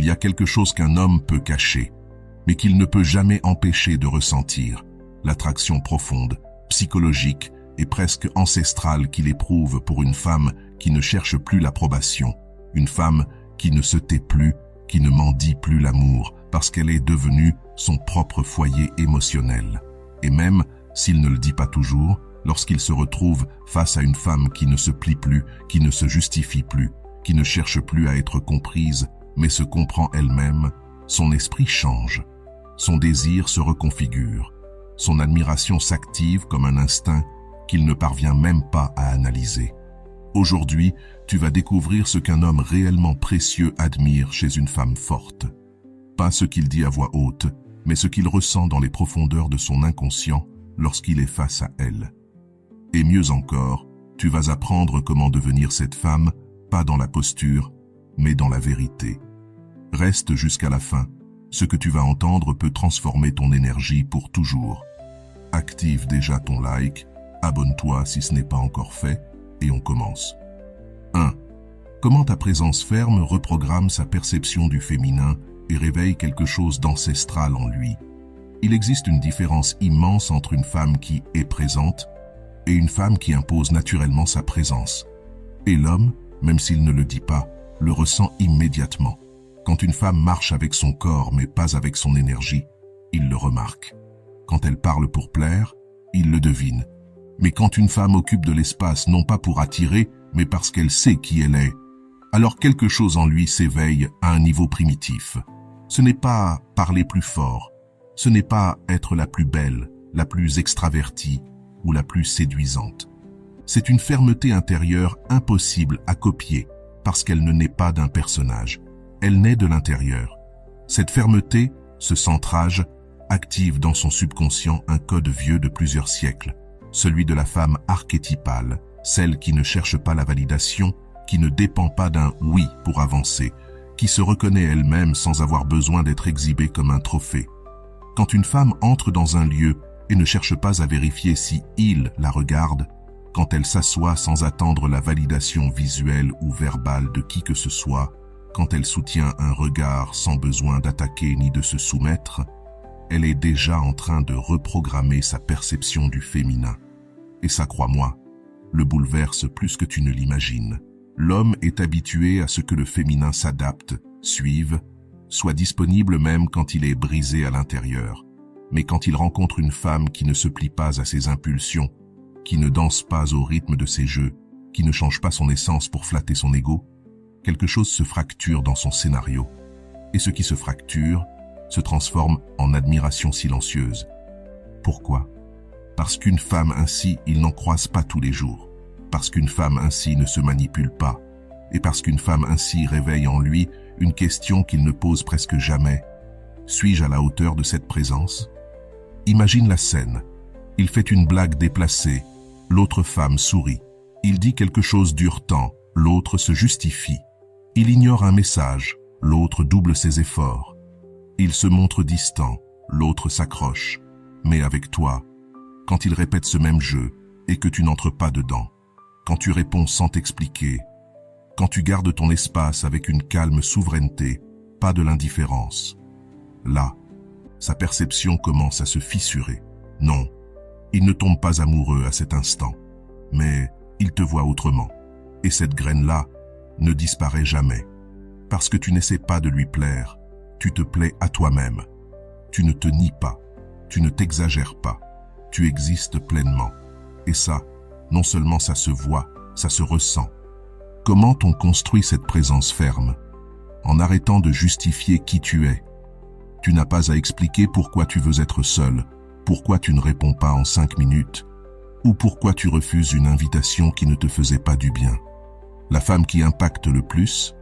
y a quelque chose qu'un homme peut cacher, mais qu'il ne peut jamais empêcher de ressentir, l'attraction profonde, psychologique et presque ancestrale qu'il éprouve pour une femme qui ne cherche plus l'approbation, une femme qui ne se tait plus, qui ne mendie plus l'amour, parce qu'elle est devenue son propre foyer émotionnel. Et même, s'il ne le dit pas toujours, lorsqu'il se retrouve face à une femme qui ne se plie plus, qui ne se justifie plus, qui ne cherche plus à être comprise, mais se comprend elle-même, son esprit change, son désir se reconfigure, son admiration s'active comme un instinct qu'il ne parvient même pas à analyser. Aujourd'hui, tu vas découvrir ce qu'un homme réellement précieux admire chez une femme forte. Pas ce qu'il dit à voix haute, mais ce qu'il ressent dans les profondeurs de son inconscient lorsqu'il est face à elle. Et mieux encore, tu vas apprendre comment devenir cette femme, pas dans la posture, mais dans la vérité. Reste jusqu'à la fin. Ce que tu vas entendre peut transformer ton énergie pour toujours. Active déjà ton like, abonne-toi si ce n'est pas encore fait, et on commence. 1. Comment ta présence ferme reprogramme sa perception du féminin et réveille quelque chose d'ancestral en lui. Il existe une différence immense entre une femme qui est présente et une femme qui impose naturellement sa présence. Et l'homme, même s'il ne le dit pas, le ressent immédiatement. Quand une femme marche avec son corps mais pas avec son énergie, il le remarque. Quand elle parle pour plaire, il le devine. Mais quand une femme occupe de l'espace non pas pour attirer, mais parce qu'elle sait qui elle est, alors quelque chose en lui s'éveille à un niveau primitif. Ce n'est pas parler plus fort, ce n'est pas être la plus belle, la plus extravertie ou la plus séduisante. C'est une fermeté intérieure impossible à copier parce qu'elle ne naît pas d'un personnage. Elle naît de l'intérieur. Cette fermeté, ce centrage, active dans son subconscient un code vieux de plusieurs siècles, celui de la femme archétypale, celle qui ne cherche pas la validation, qui ne dépend pas d'un « oui » pour avancer, qui se reconnaît elle-même sans avoir besoin d'être exhibée comme un trophée. Quand une femme entre dans un lieu et ne cherche pas à vérifier si il la regarde, quand elle s'assoit sans attendre la validation visuelle ou verbale de qui que ce soit, quand elle soutient un regard sans besoin d'attaquer ni de se soumettre, elle est déjà en train de reprogrammer sa perception du féminin. Et ça, crois-moi, le bouleverse plus que tu ne l'imagines. L'homme est habitué à ce que le féminin s'adapte, suive, soit disponible même quand il est brisé à l'intérieur. Mais quand il rencontre une femme qui ne se plie pas à ses impulsions, qui ne danse pas au rythme de ses jeux, qui ne change pas son essence pour flatter son ego, quelque chose se fracture dans son scénario. Et ce qui se fracture se transforme en admiration silencieuse. Pourquoi ? Parce qu'une femme ainsi, il n'en croise pas tous les jours. Parce qu'une femme ainsi ne se manipule pas. Et parce qu'une femme ainsi réveille en lui une question qu'il ne pose presque jamais. Suis-je à la hauteur de cette présence ? Imagine la scène. Il fait une blague déplacée. L'autre femme sourit. Il dit quelque chose d'urtant. L'autre se justifie. Il ignore un message. L'autre double ses efforts. Il se montre distant. L'autre s'accroche. Mais avec toi, quand il répète ce même jeu et que tu n'entres pas dedans, quand tu réponds sans t'expliquer, quand tu gardes ton espace avec une calme souveraineté, pas de l'indifférence, là, sa perception commence à se fissurer. Non, il ne tombe pas amoureux à cet instant, mais il te voit autrement. Et cette graine-là ne disparaît jamais. Parce que tu n'essaies pas de lui plaire, tu te plais à toi-même. Tu ne te nies pas, tu ne t'exagères pas, tu existes pleinement. Et ça, non seulement ça se voit, ça se ressent. Comment on construit cette présence ferme ? En arrêtant de justifier qui tu es. Tu n'as pas à expliquer pourquoi tu veux être seul, pourquoi tu ne réponds pas en 5 minutes, ou pourquoi tu refuses une invitation qui ne te faisait pas du bien. La femme qui impacte le plus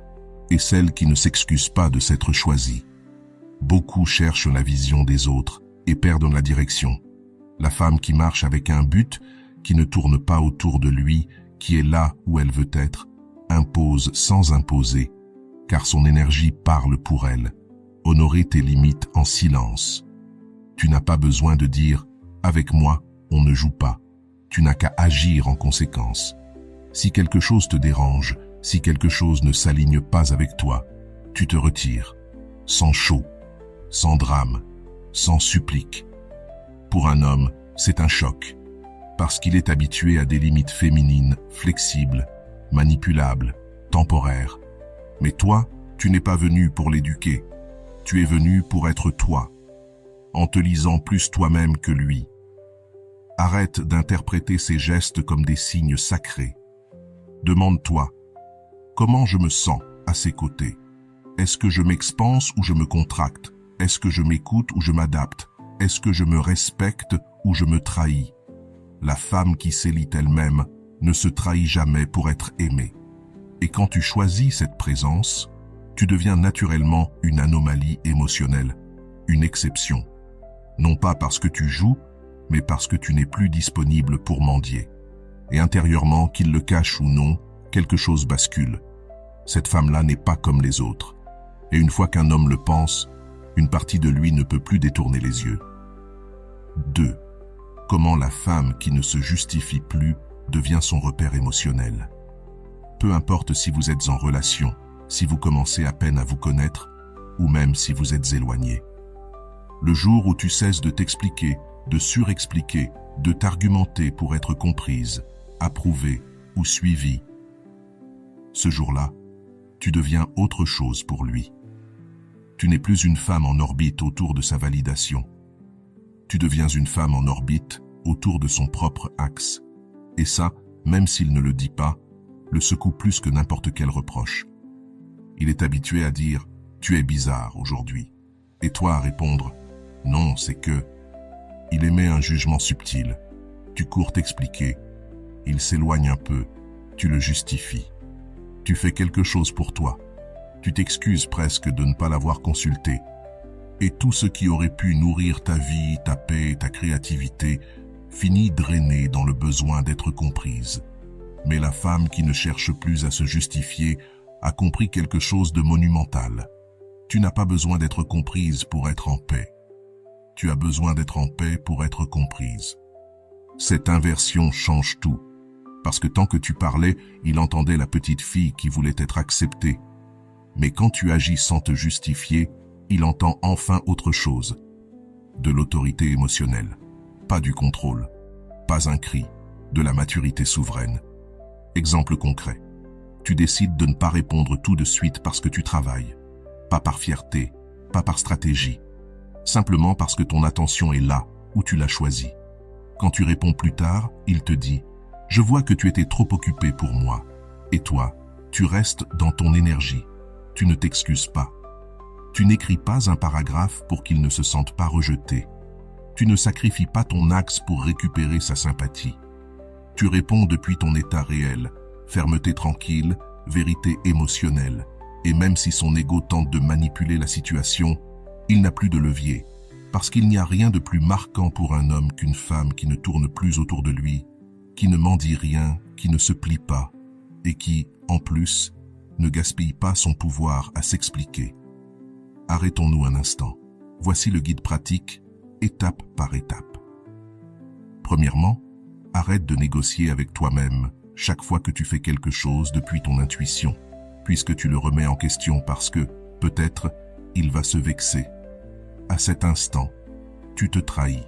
est celle qui ne s'excuse pas de s'être choisie. Beaucoup cherchent la vision des autres et perdent la direction. La femme qui marche avec un but, qui ne tourne pas autour de lui, qui est là où elle veut être, impose sans imposer, car son énergie parle pour elle. Honorer tes limites en silence. Tu n'as pas besoin de dire « avec moi, on ne joue pas ». Tu n'as qu'à agir en conséquence. Si quelque chose te dérange, si quelque chose ne s'aligne pas avec toi, tu te retires. sans show, sans drame, sans supplique. Pour un homme, c'est un choc, parce qu'il est habitué à des limites féminines, flexibles, manipulables, temporaires. Mais toi, tu n'es pas venu pour l'éduquer, tu es venu pour être toi, en te lisant plus toi-même que lui. Arrête d'interpréter ces gestes comme des signes sacrés. Demande-toi, comment je me sens à ses côtés? Est-ce que je m'expanse ou je me contracte? Est-ce que je m'écoute ou je m'adapte? Est-ce que je me respecte ou je me trahis? La femme qui s'élit elle-même ne se trahit jamais pour être aimée. Et quand tu choisis cette présence, tu deviens naturellement une anomalie émotionnelle, une exception. Non pas parce que tu joues, mais parce que tu n'es plus disponible pour mendier. Et intérieurement, qu'il le cache ou non, quelque chose bascule. Cette femme-là n'est pas comme les autres. Et une fois qu'un homme le pense, une partie de lui ne peut plus détourner les yeux. 2. Comment la femme qui ne se justifie plus devient son repère émotionnel. Peu importe si vous êtes en relation, si vous commencez à peine à vous connaître, ou même si vous êtes éloigné. Le jour où tu cesses de t'expliquer, de surexpliquer, de t'argumenter pour être comprise, approuvée ou suivie, ce jour-là, tu deviens autre chose pour lui. Tu n'es plus une femme en orbite autour de sa validation. Tu deviens une femme en orbite autour de son propre axe. Et ça, même s'il ne le dit pas, le secoue plus que n'importe quel reproche. Il est habitué à dire « tu es bizarre aujourd'hui » et toi à répondre « non, c'est que… » Il émet un jugement subtil. Tu cours t'expliquer. Il s'éloigne un peu. Tu le justifies. Tu fais quelque chose pour toi. Tu t'excuses presque de ne pas l'avoir consulté. Et tout ce qui aurait pu nourrir ta vie, ta paix, ta créativité, finit drainé dans le besoin d'être comprise. Mais la femme qui ne cherche plus à se justifier a compris quelque chose de monumental. Tu n'as pas besoin d'être comprise pour être en paix. Tu as besoin d'être en paix pour être comprise. Cette inversion change tout. Parce que tant que tu parlais, il entendait la petite fille qui voulait être acceptée. Mais quand tu agis sans te justifier, il entend enfin autre chose. De l'autorité émotionnelle. Pas du contrôle. Pas un cri. De la maturité souveraine. Exemple concret. Tu décides de ne pas répondre tout de suite parce que tu travailles. Pas par fierté, pas par stratégie. Simplement parce que ton attention est là, où tu l'as choisi. Quand tu réponds plus tard, il te dit « Je vois que tu étais trop occupé pour moi. » Et toi, tu restes dans ton énergie. Tu ne t'excuses pas. Tu n'écris pas un paragraphe pour qu'il ne se sente pas rejeté. Tu ne sacrifies pas ton axe pour récupérer sa sympathie. Tu réponds depuis ton état réel, fermeté tranquille, vérité émotionnelle. Et même si son ego tente de manipuler la situation, il n'a plus de levier, parce qu'il n'y a rien de plus marquant pour un homme qu'une femme qui ne tourne plus autour de lui, qui ne mendie rien, qui ne se plie pas, et qui, en plus, ne gaspille pas son pouvoir à s'expliquer. Arrêtons-nous un instant. Voici le guide pratique, étape par étape. Premièrement, arrête de négocier avec toi-même chaque fois que tu fais quelque chose depuis ton intuition, puisque tu le remets en question parce que, peut-être, il va se vexer. À cet instant, tu te trahis.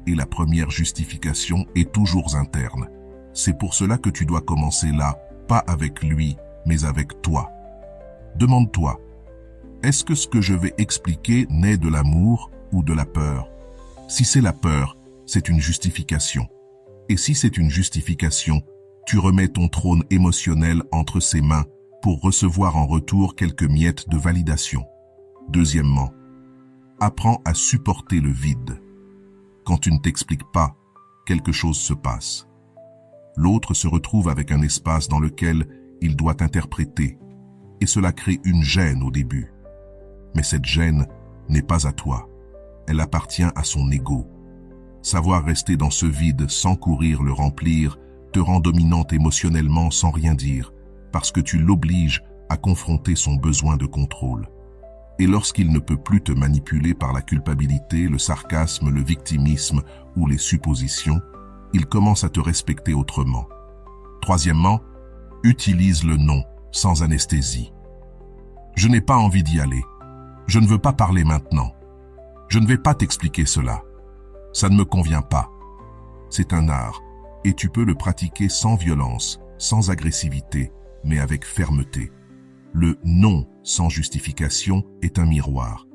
Et la première justification est toujours interne. C'est pour cela que tu dois commencer là, pas avec lui, mais avec toi. Demande-toi, est-ce que ce que je vais expliquer naît de l'amour ou de la peur? Si c'est la peur, c'est une justification. Et si c'est une justification, tu remets ton trône émotionnel entre ses mains pour recevoir en retour quelques miettes de validation. Deuxièmement, apprends à supporter le vide. Quand tu ne t'expliques pas, quelque chose se passe. L'autre se retrouve avec un espace dans lequel il doit interpréter, et cela crée une gêne au début. Mais cette gêne n'est pas à toi, elle appartient à son ego. Savoir rester dans ce vide sans courir le remplir te rend dominante émotionnellement sans rien dire, parce que tu l'obliges à confronter son besoin de contrôle. Et lorsqu'il ne peut plus te manipuler par la culpabilité, le sarcasme, le victimisme ou les suppositions, il commence à te respecter autrement. Troisièmement, utilise le non, sans anesthésie. Je n'ai pas envie d'y aller. Je ne veux pas parler maintenant. Je ne vais pas t'expliquer cela. Ça ne me convient pas. C'est un art, et tu peux le pratiquer sans violence, sans agressivité, mais avec fermeté. Le non sans justification est un miroir.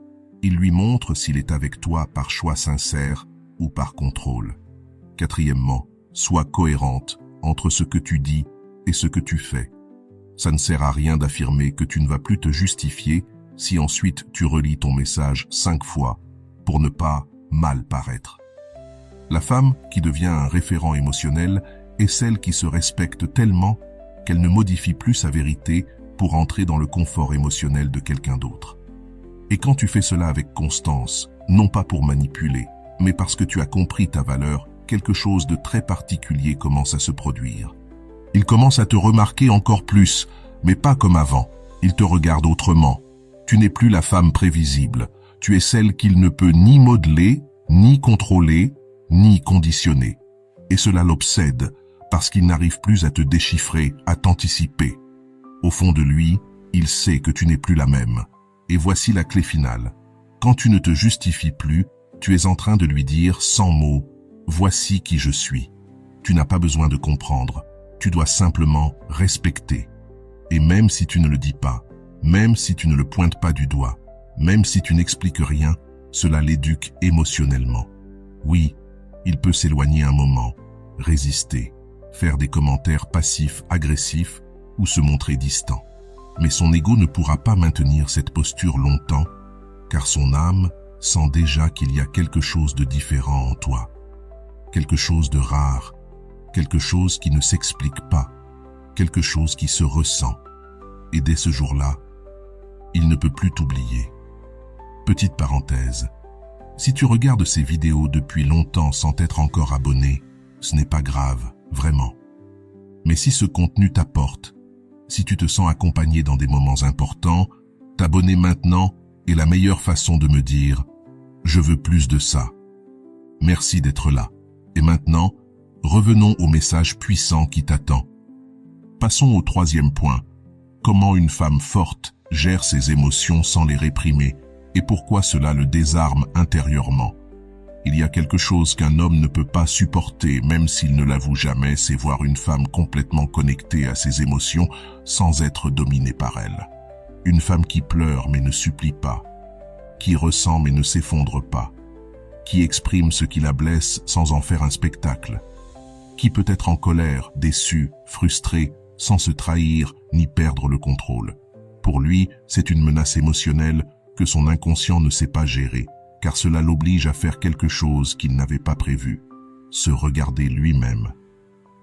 Il lui montre s'il est avec toi par choix sincère ou par contrôle. Quatrièmement, sois cohérente entre ce que tu dis et ce que tu fais. Ça ne sert à rien d'affirmer que tu ne vas plus te justifier si ensuite tu relis ton message 5 fois pour ne pas mal paraître. La femme qui devient un référent émotionnel est celle qui se respecte tellement qu'elle ne modifie plus sa vérité pour entrer dans le confort émotionnel de quelqu'un d'autre. Et quand tu fais cela avec constance, non pas pour manipuler, mais parce que tu as compris ta valeur, quelque chose de très particulier commence à se produire. Il commence à te remarquer encore plus, mais pas comme avant. Il te regarde autrement. Tu n'es plus la femme prévisible. Tu es celle qu'il ne peut ni modeler, ni contrôler, ni conditionner. Et cela l'obsède, parce qu'il n'arrive plus à te déchiffrer, à t'anticiper. Au fond de lui, il sait que tu n'es plus la même. Et voici la clé finale. Quand tu ne te justifies plus, tu es en train de lui dire sans mots, « Voici qui je suis ». Tu n'as pas besoin de comprendre. Tu dois simplement respecter. Et même si tu ne le dis pas, même si tu ne le pointes pas du doigt, même si tu n'expliques rien, cela l'éduque émotionnellement. Oui, il peut s'éloigner un moment, résister, faire des commentaires passifs, agressifs ou se montrer distant. Mais son ego ne pourra pas maintenir cette posture longtemps, car son âme sent déjà qu'il y a quelque chose de différent en toi, quelque chose de rare, quelque chose qui ne s'explique pas, quelque chose qui se ressent. Et dès ce jour-là, il ne peut plus t'oublier. Petite parenthèse, si tu regardes ces vidéos depuis longtemps sans être encore abonné, ce n'est pas grave, vraiment. Mais si ce contenu t'apporte, si tu te sens accompagné dans des moments importants, t'abonner maintenant est la meilleure façon de me dire « Je veux plus de ça ». Merci d'être là. Et maintenant, revenons au message puissant qui t'attend. Passons au troisième point. Comment une femme forte gère ses émotions sans les réprimer et pourquoi cela le désarme intérieurement. Il y a quelque chose qu'un homme ne peut pas supporter, même s'il ne l'avoue jamais, c'est voir une femme complètement connectée à ses émotions sans être dominée par elles. Une femme qui pleure mais ne supplie pas, qui ressent mais ne s'effondre pas, qui exprime ce qui la blesse sans en faire un spectacle, qui peut être en colère, déçu, frustré, sans se trahir ni perdre le contrôle. Pour lui, c'est une menace émotionnelle que son inconscient ne sait pas gérer, car cela l'oblige à faire quelque chose qu'il n'avait pas prévu, se regarder lui-même.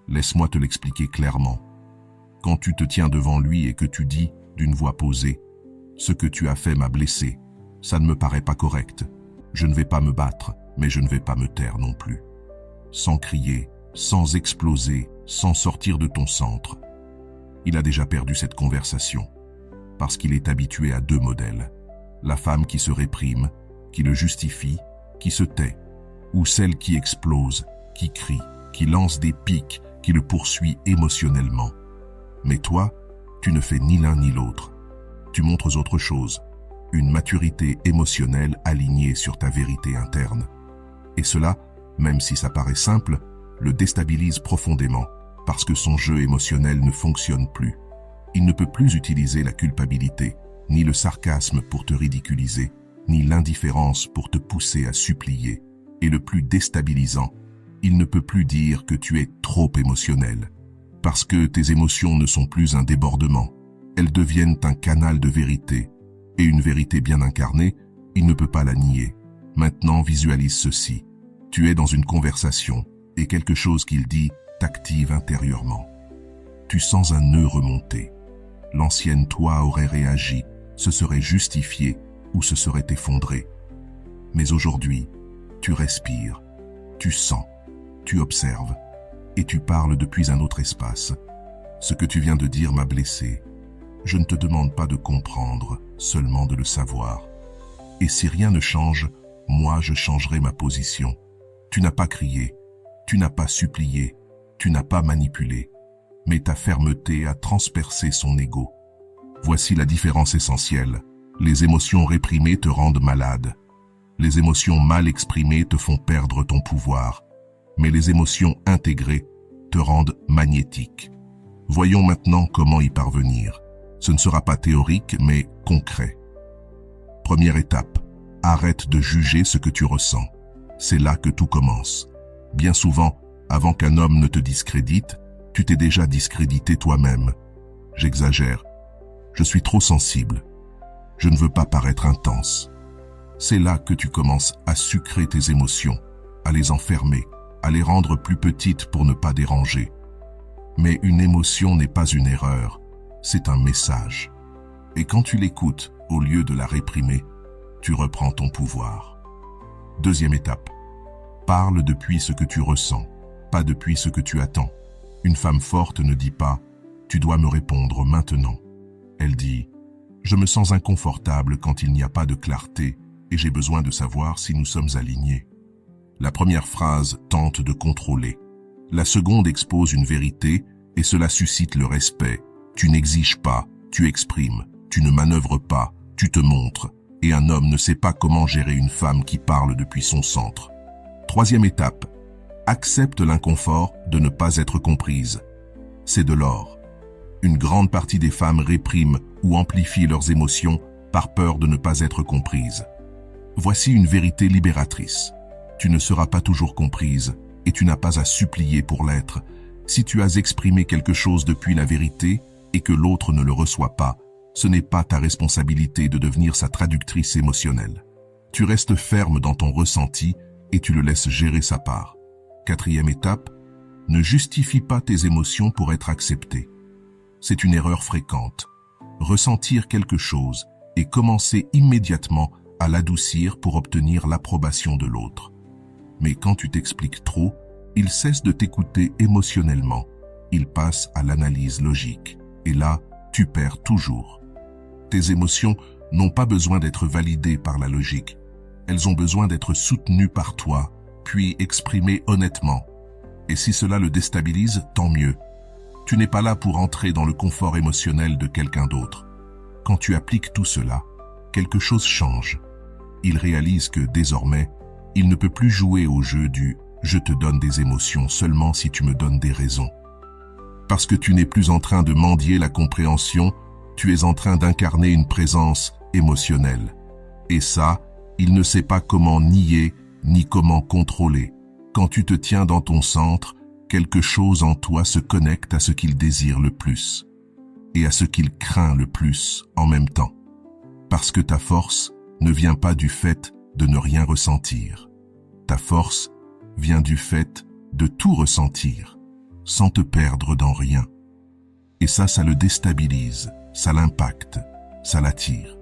Laisse-moi te l'expliquer clairement. Quand tu te tiens devant lui et que tu dis, d'une voix posée, « Ce que tu as fait m'a blessé, ça ne me paraît pas correct. Je ne vais pas me battre, mais je ne vais pas me taire non plus. » Sans crier, sans exploser, sans sortir de ton centre. Il a déjà perdu cette conversation, parce qu'il est habitué à 2 modèles. La femme qui se réprime, qui le justifie, qui se tait, ou celle qui explose, qui crie, qui lance des pics, qui le poursuit émotionnellement. Mais toi, tu ne fais ni l'un ni l'autre. Tu montres autre chose, une maturité émotionnelle alignée sur ta vérité interne. Et cela, même si ça paraît simple, le déstabilise profondément, parce que son jeu émotionnel ne fonctionne plus. Il ne peut plus utiliser la culpabilité, ni le sarcasme pour te ridiculiser, ni l'indifférence pour te pousser à supplier. Et le plus déstabilisant, il ne peut plus dire que tu es trop émotionnel. Parce que tes émotions ne sont plus un débordement. Elles deviennent un canal de vérité. Et une vérité bien incarnée, il ne peut pas la nier. Maintenant, visualise ceci. Tu es dans une conversation, et quelque chose qu'il dit t'active intérieurement. Tu sens un nœud remonter. L'ancienne toi aurait réagi, se serait justifiée ou se serait effondrée. Mais aujourd'hui, tu respires, tu sens, tu observes, et tu parles depuis un autre espace. Ce que tu viens de dire m'a blessé. Je ne te demande pas de comprendre, seulement de le savoir. Et si rien ne change, moi je changerai ma position. Tu n'as pas crié, tu n'as pas supplié, tu n'as pas manipulé, mais ta fermeté a transpercé son ego. Voici la différence essentielle. Les émotions réprimées te rendent malade. Les émotions mal exprimées te font perdre ton pouvoir. Mais les émotions intégrées te rendent magnétique. Voyons maintenant comment y parvenir. Ce ne sera pas théorique, mais concret. Première étape, arrête de juger ce que tu ressens. C'est là que tout commence. Bien souvent, avant qu'un homme ne te discrédite, tu t'es déjà discrédité toi-même. J'exagère. Je suis trop sensible. Je ne veux pas paraître intense. C'est là que tu commences à sucrer tes émotions, à les enfermer, à les rendre plus petites pour ne pas déranger. Mais une émotion n'est pas une erreur, c'est un message. Et quand tu l'écoutes, au lieu de la réprimer, tu reprends ton pouvoir. Deuxième étape. Parle depuis ce que tu ressens, pas depuis ce que tu attends. Une femme forte ne dit pas « tu dois me répondre maintenant ». Elle dit « je me sens inconfortable quand il n'y a pas de clarté et j'ai besoin de savoir si nous sommes alignés ». La première phrase tente de contrôler. La seconde expose une vérité et cela suscite le respect. Tu n'exiges pas, tu exprimes, tu ne manœuvres pas, tu te montres. Et un homme ne sait pas comment gérer une femme qui parle depuis son centre. Troisième étape, accepte l'inconfort de ne pas être comprise. C'est de l'or. Une grande partie des femmes répriment ou amplifient leurs émotions par peur de ne pas être comprises. Voici une vérité libératrice. Tu ne seras pas toujours comprise et tu n'as pas à supplier pour l'être. Si tu as exprimé quelque chose depuis la vérité et que l'autre ne le reçoit pas, ce n'est pas ta responsabilité de devenir sa traductrice émotionnelle. Tu restes ferme dans ton ressenti et tu le laisses gérer sa part. Quatrième étape, ne justifie pas tes émotions pour être accepté. C'est une erreur fréquente. Ressentir quelque chose et commencer immédiatement à l'adoucir pour obtenir l'approbation de l'autre. Mais quand tu t'expliques trop, il cesse de t'écouter émotionnellement. Il passe à l'analyse logique. Et là, tu perds toujours. Tes émotions n'ont pas besoin d'être validées par la logique. Elles ont besoin d'être soutenues par toi, puis exprimées honnêtement. Et si cela le déstabilise, tant mieux. Tu n'es pas là pour entrer dans le confort émotionnel de quelqu'un d'autre. Quand tu appliques tout cela, quelque chose change. Il réalise que, désormais, il ne peut plus jouer au jeu du « je te donne des émotions seulement si tu me donnes des raisons ». Parce que tu n'es plus en train de mendier la compréhension, tu es en train d'incarner une présence émotionnelle. Et ça, il ne sait pas comment nier ni comment contrôler. Quand tu te tiens dans ton centre, quelque chose en toi se connecte à ce qu'il désire le plus et à ce qu'il craint le plus en même temps. Parce que ta force ne vient pas du fait de ne rien ressentir. Ta force vient du fait de tout ressentir, sans te perdre dans rien. Et ça le déstabilise, ça l'impacte, ça l'attire.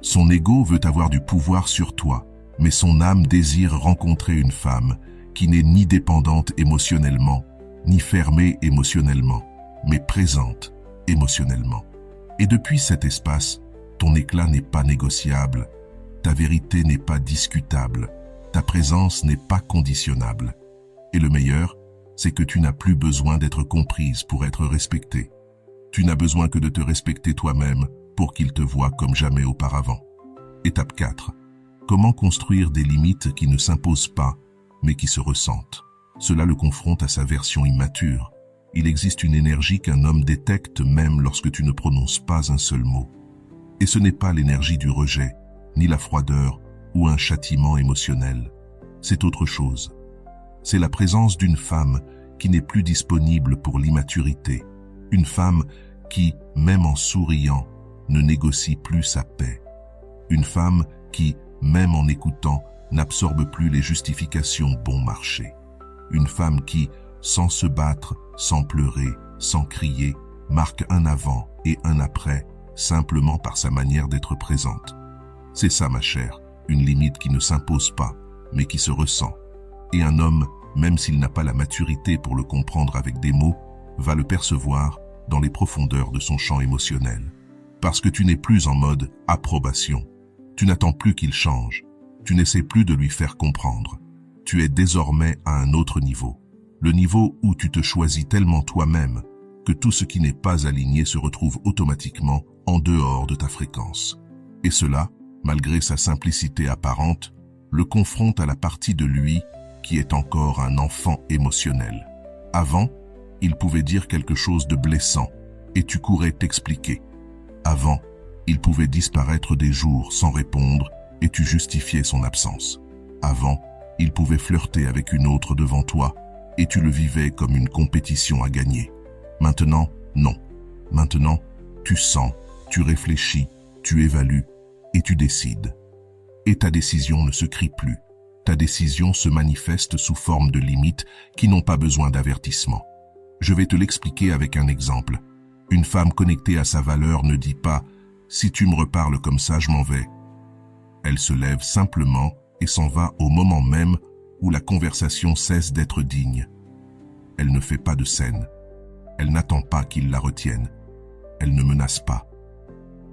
Son ego veut avoir du pouvoir sur toi, mais son âme désire rencontrer une femme qui n'est ni dépendante émotionnellement, ni fermée émotionnellement, mais présente émotionnellement. Et depuis cet espace, ton éclat n'est pas négociable, ta vérité n'est pas discutable, ta présence n'est pas conditionnable. Et le meilleur, c'est que tu n'as plus besoin d'être comprise pour être respectée. Tu n'as besoin que de te respecter toi-même pour qu'il te voie comme jamais auparavant. Étape 4. Comment construire des limites qui ne s'imposent pas, mais qui se ressentent? Cela le confronte à sa version immature. Il existe une énergie qu'un homme détecte même lorsque tu ne prononces pas un seul mot. Et ce n'est pas l'énergie du rejet, ni la froideur ou un châtiment émotionnel. C'est autre chose. C'est la présence d'une femme qui n'est plus disponible pour l'immaturité. Une femme qui, même en souriant, ne négocie plus sa paix. Une femme qui, même en écoutant, n'absorbe plus les justifications bon marché. Une femme qui, sans se battre, sans pleurer, sans crier, marque un avant et un après, simplement par sa manière d'être présente. C'est ça, ma chère, une limite qui ne s'impose pas, mais qui se ressent. Et un homme, même s'il n'a pas la maturité pour le comprendre avec des mots, va le percevoir dans les profondeurs de son champ émotionnel. Parce que tu n'es plus en mode approbation. Tu n'attends plus qu'il change. Tu n'essaies plus de lui faire comprendre. Tu es désormais à un autre niveau. Le niveau où tu te choisis tellement toi-même que tout ce qui n'est pas aligné se retrouve automatiquement en dehors de ta fréquence. Et cela, malgré sa simplicité apparente, le confronte à la partie de lui qui est encore un enfant émotionnel. Avant, il pouvait dire quelque chose de blessant et tu courais t'expliquer. Avant, il pouvait disparaître des jours sans répondre et tu justifiais son absence. Avant, il pouvait flirter avec une autre devant toi et tu le vivais comme une compétition à gagner. Maintenant, non. Maintenant, tu sens, tu réfléchis, tu évalues et tu décides. Et ta décision ne se crie plus. Ta décision se manifeste sous forme de limites qui n'ont pas besoin d'avertissement. Je vais te l'expliquer avec un exemple. Une femme connectée à sa valeur ne dit pas « si tu me reparles comme ça, je m'en vais ». Elle se lève simplement et s'en va au moment même où la conversation cesse d'être digne. Elle ne fait pas de scène. Elle n'attend pas qu'il la retienne. Elle ne menace pas.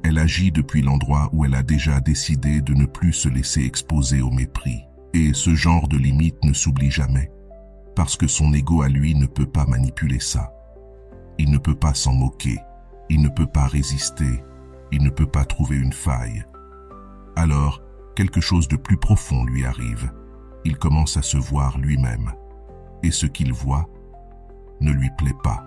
Elle agit depuis l'endroit où elle a déjà décidé de ne plus se laisser exposer au mépris. Et ce genre de limite ne s'oublie jamais, parce que son ego à lui ne peut pas manipuler ça. Il ne peut pas s'en moquer, il ne peut pas résister, il ne peut pas trouver une faille. Alors, quelque chose de plus profond lui arrive. Il commence à se voir lui-même. Et ce qu'il voit ne lui plaît pas.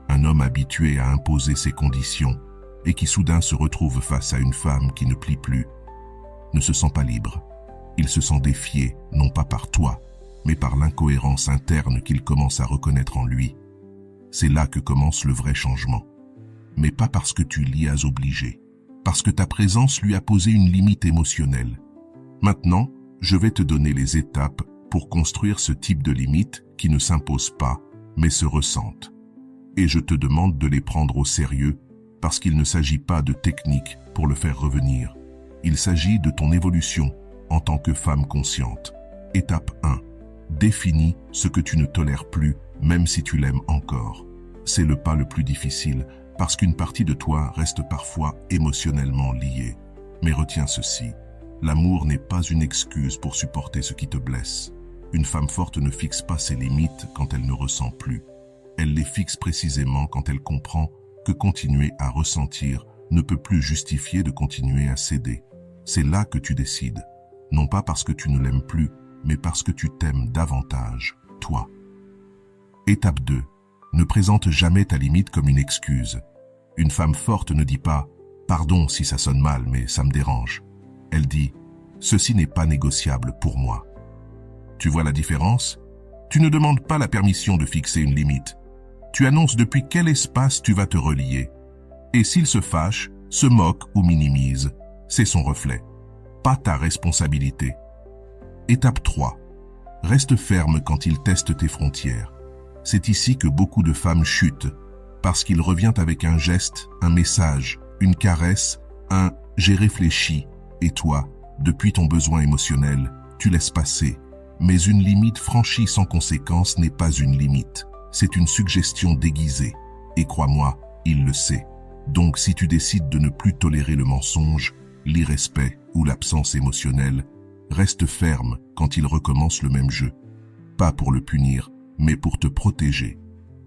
Un homme habitué à imposer ses conditions et qui soudain se retrouve face à une femme qui ne plie plus, ne se sent pas libre. Il se sent défié, non pas par toi, mais par l'incohérence interne qu'il commence à reconnaître en lui. C'est là que commence le vrai changement. Mais pas parce que tu l'y as obligé, parce que ta présence lui a posé une limite émotionnelle. Maintenant, je vais te donner les étapes pour construire ce type de limite qui ne s'impose pas, mais se ressentent. Et je te demande de les prendre au sérieux, parce qu'il ne s'agit pas de technique pour le faire revenir. Il s'agit de ton évolution en tant que femme consciente. Étape 1. Définis ce que tu ne tolères plus, même si tu l'aimes encore. C'est le pas le plus difficile, parce qu'une partie de toi reste parfois émotionnellement liée. Mais retiens ceci, l'amour n'est pas une excuse pour supporter ce qui te blesse. Une femme forte ne fixe pas ses limites quand elle ne ressent plus. Elle les fixe précisément quand elle comprend que continuer à ressentir ne peut plus justifier de continuer à céder. C'est là que tu décides. Non pas parce que tu ne l'aimes plus, mais parce que tu t'aimes davantage, toi. Étape 2. Ne présente jamais ta limite comme une excuse. Une femme forte ne dit pas « Pardon si ça sonne mal, mais ça me dérange ». Elle dit « Ceci n'est pas négociable pour moi ». Tu vois la différence? Tu ne demandes pas la permission de fixer une limite. Tu annonces depuis quel espace tu vas te relier. Et s'il se fâche, se moque ou minimise, c'est son reflet, pas ta responsabilité. Étape 3. Reste ferme quand il teste tes frontières. C'est ici que beaucoup de femmes chutent, parce qu'il revient avec un geste, un message, une caresse, un « j'ai réfléchi » et toi, depuis ton besoin émotionnel, tu laisses passer. Mais une limite franchie sans conséquence n'est pas une limite. C'est une suggestion déguisée. Et crois-moi, il le sait. Donc si tu décides de ne plus tolérer le mensonge, l'irrespect ou l'absence émotionnelle, reste ferme quand il recommence le même jeu. Pas pour le punir, mais pour te protéger.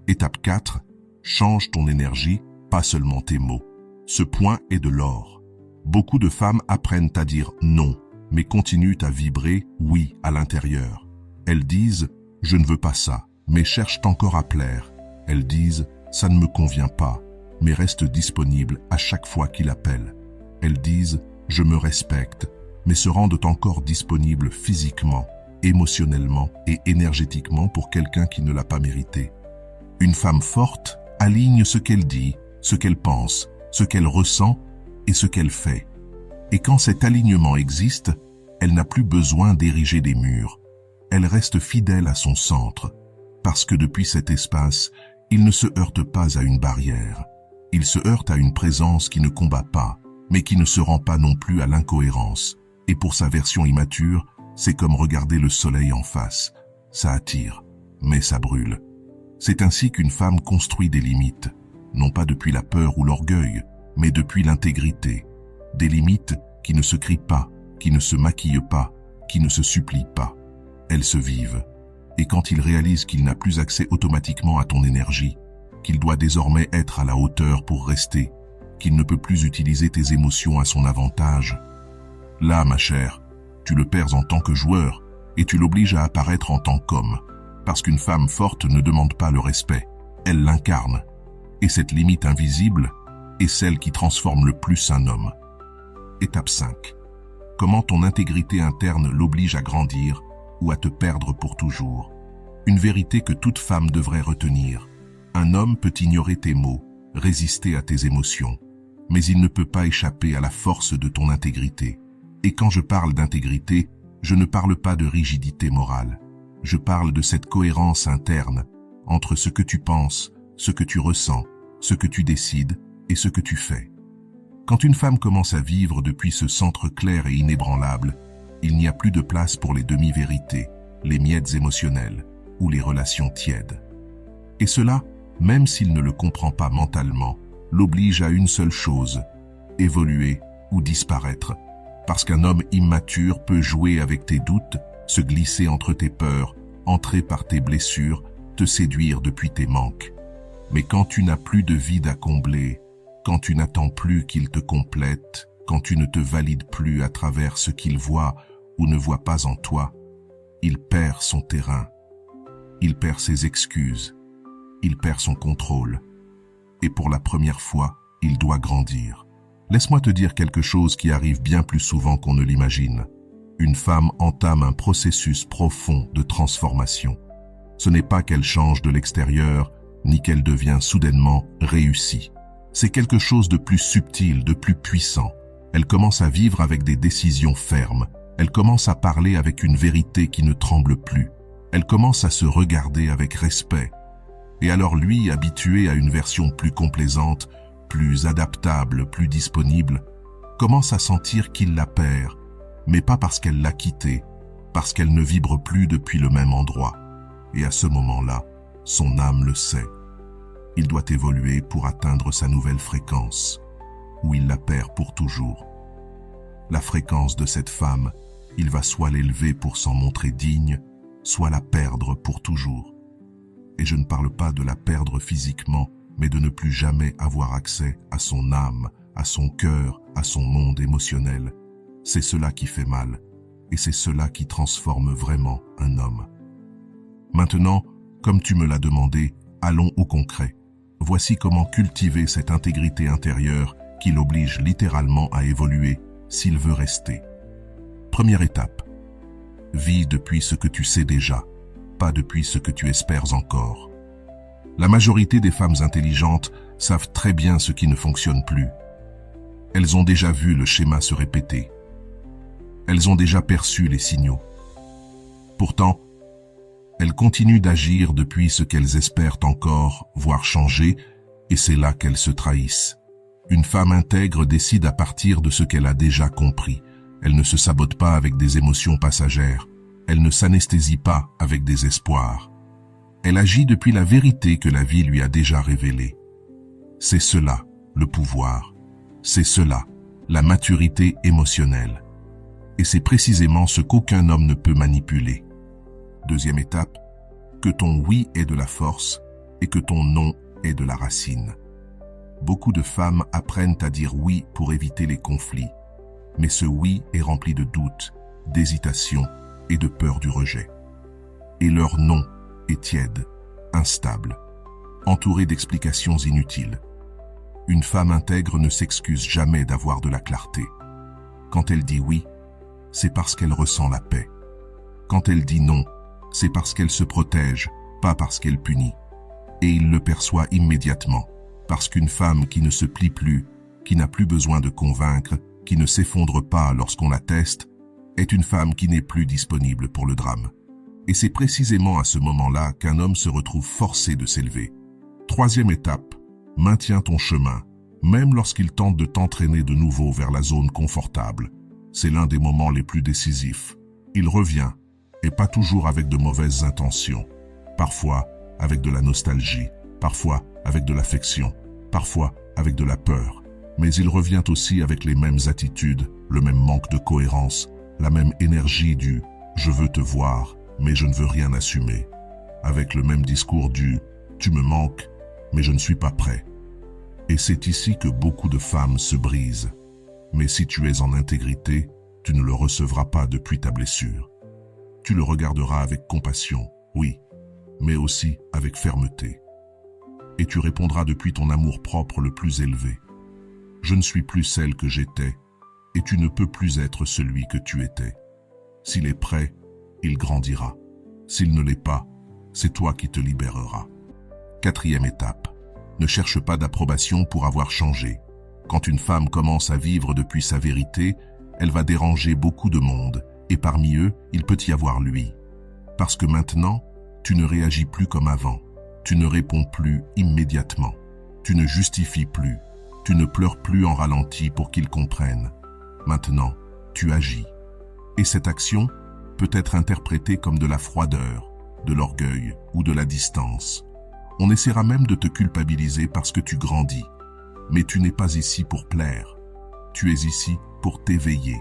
Étape 4. Change ton énergie, pas seulement tes mots. Ce point est de l'or. Beaucoup de femmes apprennent à dire non, mais continuent à vibrer oui à l'intérieur. Elles disent « je ne veux pas ça », mais cherchent encore à plaire. Elles disent « ça ne me convient pas », mais restent disponibles à chaque fois qu'il appelle. Elles disent « je me respecte », mais se rendent encore disponibles physiquement, émotionnellement et énergétiquement pour quelqu'un qui ne l'a pas mérité. Une femme forte aligne ce qu'elle dit, ce qu'elle pense, ce qu'elle ressent et ce qu'elle fait. Et quand cet alignement existe, elle n'a plus besoin d'ériger des murs. Elle reste fidèle à son centre, parce que depuis cet espace, il ne se heurte pas à une barrière. Il se heurte à une présence qui ne combat pas, mais qui ne se rend pas non plus à l'incohérence. Et pour sa version immature, c'est comme regarder le soleil en face. Ça attire, mais ça brûle. C'est ainsi qu'une femme construit des limites, non pas depuis la peur ou l'orgueil, mais depuis l'intégrité. Des limites qui ne se crient pas, qui ne se maquillent pas, qui ne se supplient pas. Elles se vivent. Et quand il réalise qu'il n'a plus accès automatiquement à ton énergie, qu'il doit désormais être à la hauteur pour rester, qu'il ne peut plus utiliser tes émotions à son avantage. Là, ma chère, tu le perds en tant que joueur et tu l'obliges à apparaître en tant qu'homme. Parce qu'une femme forte ne demande pas le respect, elle l'incarne. Et cette limite invisible est celle qui transforme le plus un homme. Étape 5. Comment ton intégrité interne l'oblige à grandir ou à te perdre pour toujours. Une vérité que toute femme devrait retenir. Un homme peut ignorer tes mots, résister à tes émotions, mais il ne peut pas échapper à la force de ton intégrité. Et quand je parle d'intégrité, je ne parle pas de rigidité morale. Je parle de cette cohérence interne entre ce que tu penses, ce que tu ressens, ce que tu décides et ce que tu fais. Quand une femme commence à vivre depuis ce centre clair et inébranlable, il n'y a plus de place pour les demi-vérités, les miettes émotionnelles ou les relations tièdes. Et cela, même s'il ne le comprend pas mentalement, l'oblige à une seule chose, évoluer ou disparaître. Parce qu'un homme immature peut jouer avec tes doutes, se glisser entre tes peurs, entrer par tes blessures, te séduire depuis tes manques. Mais quand tu n'as plus de vide à combler, quand tu n'attends plus qu'il te complète, quand tu ne te valides plus à travers ce qu'il voit ou ne voit pas en toi, il perd son terrain, il perd ses excuses, il perd son contrôle. Et pour la première fois, il doit grandir. Laisse-moi te dire quelque chose qui arrive bien plus souvent qu'on ne l'imagine. Une femme entame un processus profond de transformation. Ce n'est pas qu'elle change de l'extérieur, ni qu'elle devient soudainement réussie. C'est quelque chose de plus subtil, de plus puissant. Elle commence à vivre avec des décisions fermes. Elle commence à parler avec une vérité qui ne tremble plus. Elle commence à se regarder avec respect. Et alors lui, habitué à une version plus complaisante, plus adaptable, plus disponible, commence à sentir qu'il la perd, mais pas parce qu'elle l'a quitté, parce qu'elle ne vibre plus depuis le même endroit. Et à ce moment-là, son âme le sait. Il doit évoluer pour atteindre sa nouvelle fréquence, où il la perd pour toujours. La fréquence de cette femme, il va soit l'élever pour s'en montrer digne, soit la perdre pour toujours. Et je ne parle pas de la perdre physiquement, mais de ne plus jamais avoir accès à son âme, à son cœur, à son monde émotionnel. C'est cela qui fait mal, et c'est cela qui transforme vraiment un homme. Maintenant, comme tu me l'as demandé, allons au concret. Voici comment cultiver cette intégrité intérieure qui l'oblige littéralement à évoluer s'il veut rester. Première étape. Vis depuis ce que tu sais déjà, pas depuis ce que tu espères encore. La majorité des femmes intelligentes savent très bien ce qui ne fonctionne plus. Elles ont déjà vu le schéma se répéter. Elles ont déjà perçu les signaux. Pourtant, elles continuent d'agir depuis ce qu'elles espèrent encore, voire changer, et c'est là qu'elles se trahissent. Une femme intègre décide à partir de ce qu'elle a déjà compris. Elle ne se sabote pas avec des émotions passagères. Elle ne s'anesthésie pas avec des espoirs. Elle agit depuis la vérité que la vie lui a déjà révélée. C'est cela, le pouvoir. C'est cela, la maturité émotionnelle. Et c'est précisément ce qu'aucun homme ne peut manipuler. Deuxième étape, que ton oui ait de la force et que ton non ait de la racine. Beaucoup de femmes apprennent à dire oui pour éviter les conflits, mais ce oui est rempli de doutes, d'hésitation et de peur du rejet. Et leur non est tiède, instable, entouré d'explications inutiles. Une femme intègre ne s'excuse jamais d'avoir de la clarté. Quand elle dit oui, c'est parce qu'elle ressent la paix. Quand elle dit non, c'est parce qu'elle se protège, pas parce qu'elle punit. Et il le perçoit immédiatement, parce qu'une femme qui ne se plie plus, qui n'a plus besoin de convaincre, qui ne s'effondre pas lorsqu'on la teste, est une femme qui n'est plus disponible pour le drame. Et c'est précisément à ce moment-là qu'un homme se retrouve forcé de s'élever. Troisième étape, maintiens ton chemin, même lorsqu'il tente de t'entraîner de nouveau vers la zone confortable. C'est l'un des moments les plus décisifs. Il revient, et pas toujours avec de mauvaises intentions. Parfois avec de la nostalgie, parfois avec de l'affection, parfois avec de la peur. Mais il revient aussi avec les mêmes attitudes, le même manque de cohérence, la même énergie du « je veux te voir, mais je ne veux rien assumer », avec le même discours du « tu me manques, mais je ne suis pas prêt ». Et c'est ici que beaucoup de femmes se brisent. Mais si tu es en intégrité, tu ne le recevras pas depuis ta blessure. Tu le regarderas avec compassion, oui, mais aussi avec fermeté. Et tu répondras depuis ton amour-propre le plus élevé. Je ne suis plus celle que j'étais, et tu ne peux plus être celui que tu étais. S'il est prêt, il grandira. S'il ne l'est pas, c'est toi qui te libéreras. 4e étape. Ne cherche pas d'approbation pour avoir changé. Quand une femme commence à vivre depuis sa vérité, elle va déranger beaucoup de monde, et parmi eux, il peut y avoir lui. Parce que maintenant, tu ne réagis plus comme avant. Tu ne réponds plus immédiatement. Tu ne justifies plus. Tu ne pleures plus en ralenti pour qu'ils comprennent. Maintenant, tu agis. Et cette action peut être interprétée comme de la froideur, de l'orgueil ou de la distance. On essaiera même de te culpabiliser parce que tu grandis. Mais tu n'es pas ici pour plaire. Tu es ici pour t'éveiller.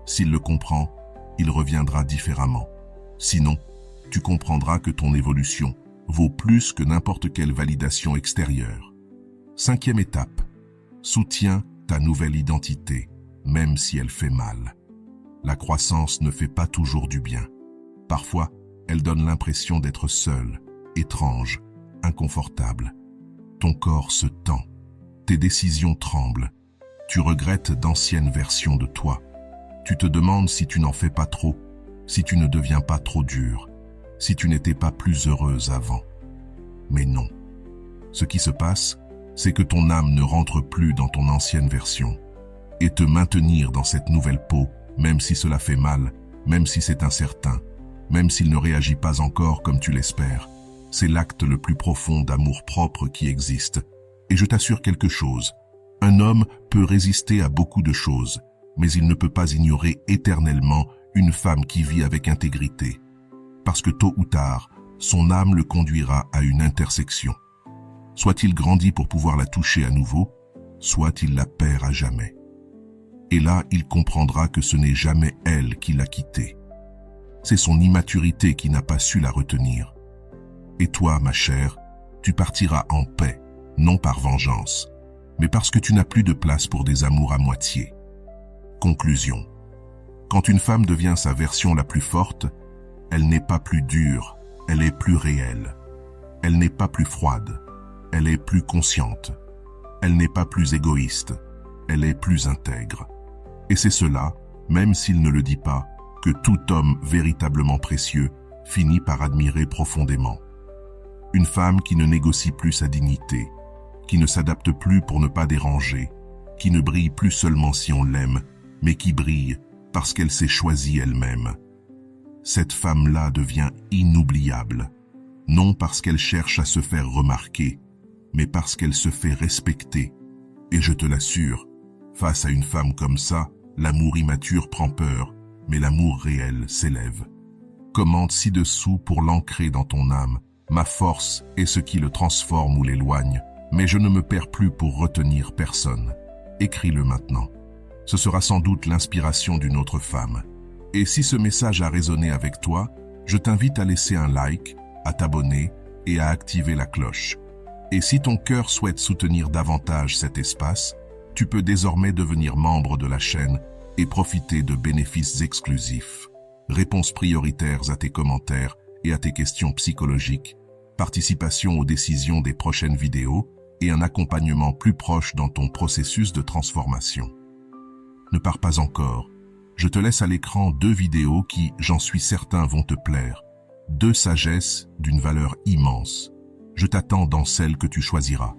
S'il le comprend, il reviendra différemment. Sinon, tu comprendras que ton évolution vaut plus que n'importe quelle validation extérieure. 5e étape. Soutiens ta nouvelle identité, même si elle fait mal. La croissance ne fait pas toujours du bien. Parfois, elle donne l'impression d'être seule, étrange, inconfortable. Ton corps se tend. Tes décisions tremblent. Tu regrettes d'anciennes versions de toi. Tu te demandes si tu n'en fais pas trop, si tu ne deviens pas trop dur, si tu n'étais pas plus heureuse avant. Mais non. Ce qui se passe, c'est que ton âme ne rentre plus dans ton ancienne version. Et te maintenir dans cette nouvelle peau, même si cela fait mal, même si c'est incertain, même s'il ne réagit pas encore comme tu l'espères, c'est l'acte le plus profond d'amour-propre qui existe. Et je t'assure quelque chose, un homme peut résister à beaucoup de choses, mais il ne peut pas ignorer éternellement une femme qui vit avec intégrité. Parce que tôt ou tard, son âme le conduira à une intersection. Soit il grandit pour pouvoir la toucher à nouveau, soit il la perd à jamais. Et là, il comprendra que ce n'est jamais elle qui l'a quitté. C'est son immaturité qui n'a pas su la retenir. Et toi, ma chère, tu partiras en paix, non par vengeance, mais parce que tu n'as plus de place pour des amours à moitié. Conclusion. Quand une femme devient sa version la plus forte, elle n'est pas plus dure, elle est plus réelle. Elle n'est pas plus froide, elle est plus consciente. Elle n'est pas plus égoïste, elle est plus intègre. Et c'est cela, même s'il ne le dit pas, que tout homme véritablement précieux finit par admirer profondément. Une femme qui ne négocie plus sa dignité, qui ne s'adapte plus pour ne pas déranger, qui ne brille plus seulement si on l'aime, mais qui brille parce qu'elle s'est choisie elle-même. Cette femme-là devient inoubliable, non parce qu'elle cherche à se faire remarquer, mais parce qu'elle se fait respecter. Et je te l'assure, face à une femme comme ça, l'amour immature prend peur, mais l'amour réel s'élève. Commente ci-dessous pour l'ancrer dans ton âme. Ma force est ce qui le transforme ou l'éloigne, mais je ne me perds plus pour retenir personne. Écris-le maintenant. Ce sera sans doute l'inspiration d'une autre femme. Et si ce message a résonné avec toi, je t'invite à laisser un like, à t'abonner et à activer la cloche. Et si ton cœur souhaite soutenir davantage cet espace, tu peux désormais devenir membre de la chaîne et profiter de bénéfices exclusifs. Réponses prioritaires à tes commentaires et à tes questions psychologiques, participation aux décisions des prochaines vidéos et un accompagnement plus proche dans ton processus de transformation. Ne pars pas encore. Je te laisse à l'écran 2 vidéos qui, j'en suis certain, vont te plaire. 2 sagesses d'une valeur immense. Je t'attends dans celle que tu choisiras.